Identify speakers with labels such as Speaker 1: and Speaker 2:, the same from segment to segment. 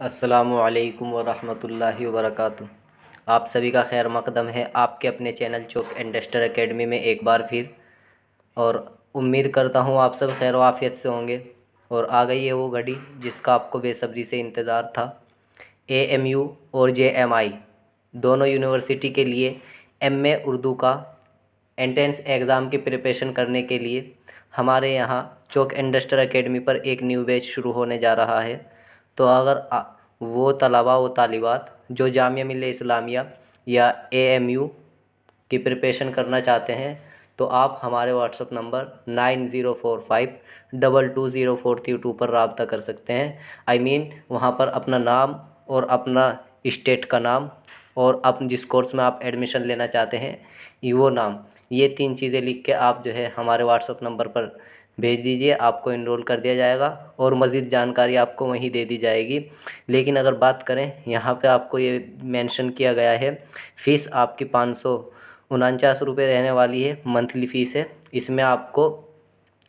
Speaker 1: अस्सलामुअलैकुम वरहमतुल्लाहि वबरकातुहू। आप सभी का खैर मकदम है आपके अपने चैनल चौक इंडस्टर एकेडमी में एक बार फिर। और उम्मीद करता हूँ आप सब खैर वाफ़ियत से होंगे। और आ गई है वो घड़ी जिसका आपको बेसब्री से इंतज़ार था। AMU और JMI दोनों यूनिवर्सिटी के लिए MA उर्दू का एंट्रेंस एग्ज़ाम की प्रिपरेशन करने के लिए हमारे यहाँ चौक इंडस्टर एकेडमी पर एक न्यू बैच शुरू होने जा रहा है। तो अगर वो तलबा व तालिबात जो जामिया मिल्लिया इस्लामिया या AMU की प्रिपरेशन करना चाहते हैं तो आप हमारे व्हाट्सअप नंबर 9045220432 पर रब्ता कर सकते हैं। वहाँ पर अपना नाम और अपना स्टेट का नाम और आप जिस कोर्स में आप एडमिशन लेना चाहते हैं वो नाम, ये 3 चीज़ें लिख के आप जो है हमारे व्हाट्सअप नंबर पर भेज दीजिए। आपको इनरोल कर दिया जाएगा और मज़ीद जानकारी आपको वहीं दे दी जाएगी। लेकिन अगर बात करें यहाँ पे आपको ये मेंशन किया गया है, फ़ीस आपकी 549 रुपये रहने वाली है, मंथली फ़ीस है। इसमें आपको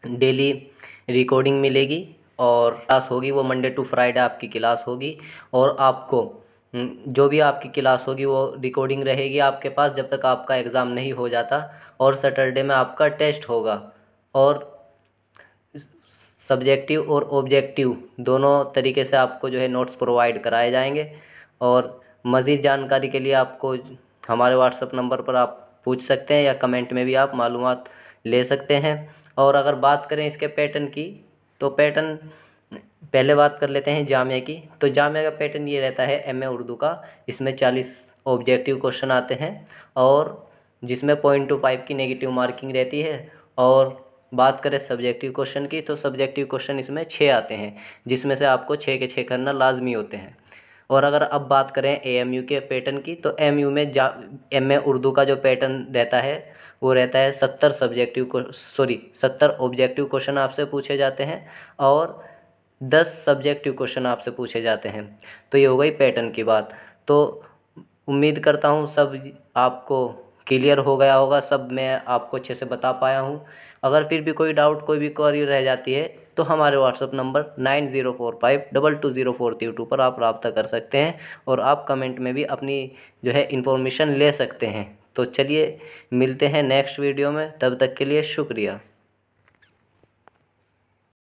Speaker 1: डेली रिकॉर्डिंग मिलेगी और क्लास होगी वो मंडे टू फ्राइडे आपकी क्लास होगी। और आपको जो भी आपकी क्लास होगी वो रिकॉर्डिंग रहेगी आपके पास जब तक आपका एग्ज़ाम नहीं हो जाता। और सैटरडे में आपका टेस्ट होगा और सब्जेक्टिव और ऑब्जेक्टिव दोनों तरीके से आपको जो है नोट्स प्रोवाइड कराए जाएंगे। और मज़ीद जानकारी के लिए आपको हमारे व्हाट्सअप नंबर पर आप पूछ सकते हैं या कमेंट में भी आप मालूमात ले सकते हैं। और अगर बात करें इसके पैटर्न की तो पैटर्न पहले बात कर लेते हैं जामिया की। तो जामिया का पैटर्न ये रहता है MA उर्दू का, इसमें 40 ऑब्जेक्टिव क्वेश्चन आते हैं और जिसमें 0.25 की नेगेटिव मार्किंग रहती है। और बात करें सब्जेक्टिव क्वेश्चन की तो सब्जेक्टिव क्वेश्चन इसमें 6 आते हैं जिसमें से आपको 6 के 6 करना लाजमी होते हैं। और अगर अब बात करें AMU के पैटर्न की तो MU में MA उर्दू का जो पैटर्न रहता है वो रहता है 70 ऑब्जेक्टिव क्वेश्चन आपसे पूछे जाते हैं और 10 सब्जेक्टिव क्वेश्चन आपसे पूछे जाते हैं। तो ये हो गई पैटर्न की बात। तो उम्मीद करता हूँ सब आपको क्लियर हो गया होगा, सब मैं आपको अच्छे से बता पाया हूँ। अगर फिर भी कोई डाउट कोई भी क्वेरी रह जाती है तो हमारे व्हाट्सअप नंबर 9045220432 पर आप रब्ता कर सकते हैं और आप कमेंट में भी अपनी जो है इन्फॉर्मेशन ले सकते हैं। तो चलिए मिलते हैं नेक्स्ट वीडियो में, तब तक के लिए शुक्रिया।